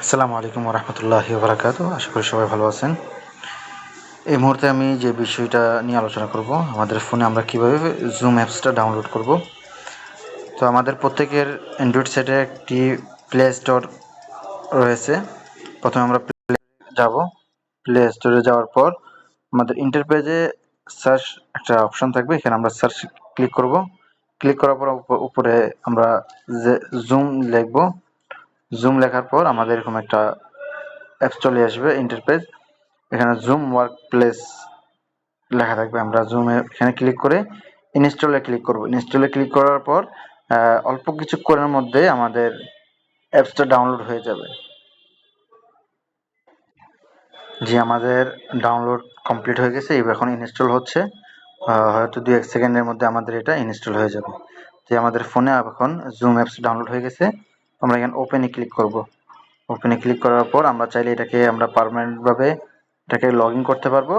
আসসালামু আলাইকুম রহমতুল্লাহি বারাকাতুহু। আশা করি সবাই ভালো আছেন। এই মুহূর্তে আমি যে বিষয়টা নিয়ে আলোচনা করব, আমাদের ফোনে আমরা কিভাবে জুম অ্যাপসটা ডাউনলোড করব। তো আমাদের প্রত্যেকের অ্যান্ড্রয়েড সেটে একটি প্লে স্টোর রয়েছে। প্রথমে আমরা যাব, প্লে স্টোরে যাওয়ার পর আমাদের ইন্টারপেজে সার্চ একটা অপশন থাকবে, এখানে আমরা সার্চ ক্লিক করব। ক্লিক করার পর উপরে আমরা যে জুম লিখব, জুম লেখার পর আমাদের এরকম একটা অ্যাপস চলে আসবে ইন্টারপেজ। এখানে জুম ওয়ার্ক প্লেস লেখা থাকবে, আমরা জুমে এখানে ক্লিক করে ইনস্টলে ক্লিক করব। ইনস্টলে ক্লিক করার পর অল্প কিছুক্ষণের মধ্যে আমাদের অ্যাপসটা ডাউনলোড হয়ে যাবে। জি, আমাদের ডাউনলোড কমপ্লিট হয়ে গেছে, এখন ইনস্টল হচ্ছে। হয়তো 2-1 সেকেন্ডের মধ্যে আমাদের এটা ইনস্টল হয়ে যাবে। যে আমাদের ফোনে এখন জুম অ্যাপস ডাউনলোড হয়ে গেছে। আমরা এখানে ওপেনে ক্লিক করব। ওপেনে ক্লিক করার পর আমরা চাইলে এটাকে আমরা পার্মানেন্টভাবে এটাকে লগ ইন করতে পারবো,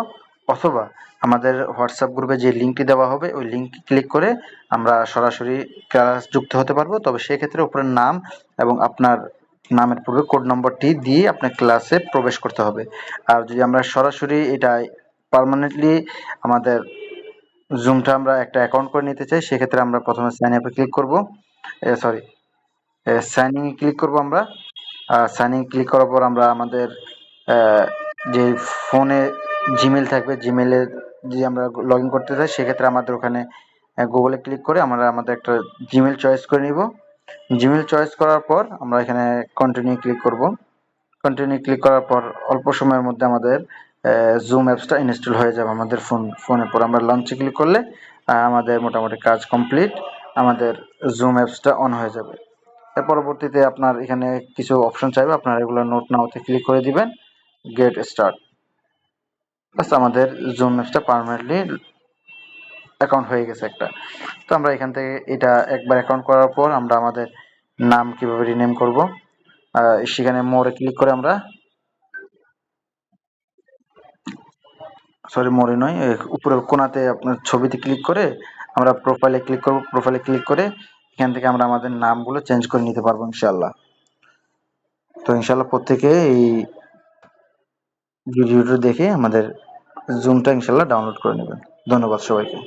অথবা আমাদের হোয়াটসঅ্যাপ গ্রুপে যে লিঙ্কটি দেওয়া হবে ওই লিঙ্কে ক্লিক করে আমরা সরাসরি ক্লাস যুক্ত হতে পারবো। তবে সেক্ষেত্রে উপরের নাম এবং আপনার নামের পূর্বে কোড নম্বরটি দিয়ে আপনার ক্লাসে প্রবেশ করতে হবে। আর যদি আমরা সরাসরি এটা পার্মানেন্টলি আমাদের জুমটা আমরা একটা অ্যাকাউন্ট করে নিতে চাই, সেক্ষেত্রে আমরা প্রথমে সাইন আপে ক্লিক করব, সাইন ইন ক্লিক করব আমরা। সাইন ইন ক্লিক করার পর আমরা আমাদের যে ফোনে জিমেল থাকবে, জিমেলে যদি আমরা লগ ইন করতে চাই সেক্ষেত্রে আমাদের ওখানে গুগলে ক্লিক করে আমরা আমাদের একটা জিমেল চয়েস করে নিব। জিমেল চয়েস করার পর আমরা এখানে কন্টিনিউ ক্লিক করব। কন্টিনিউ ক্লিক করার পর অল্প সময়ের মধ্যে আমাদের জুম অ্যাপসটা ইনস্টল হয়ে যাবে আমাদের ফোনের পর। আমরা লঞ্চে ক্লিক করলে আমাদের মোটামুটি কাজ কমপ্লিট, আমাদের জুম অ্যাপসটা অন হয়ে যাবে। এর পরবর্তীতে আপনার এখানে কিছু অপশন চাইবে, আপনারা এগুলো নোট নাওতে ক্লিক করে দিবেন, গেট স্টার্ট। বাস, আমাদের জুম অ্যাপসটা পার্মানেন্টলি অ্যাকাউন্ট হয়ে গেছে একটা। তো আমরা এখান থেকে এটা একবার অ্যাকাউন্ট করার পর আমরা আমাদের নাম কিভাবে রিনেম করব, সেখানে মোড়ে ক্লিক করে আমরা মোড়ে নয়, উপরের কোণাতে আপনার ছবিতে ক্লিক করে আমরা প্রোফাইলে ক্লিক করব। প্রোফাইলে ক্লিক করে এখান থেকে আমরা আমাদের নামগুলো চেঞ্জ করে নিতে পারবো ইনশাআল্লাহ। তো ইনশাআল্লাহ প্রত্যেকে এই ভিডিওটা দেখে আমাদের জুমটা ইনশাআল্লাহ ডাউনলোড করে নেবেন। ধন্যবাদ সবাইকে।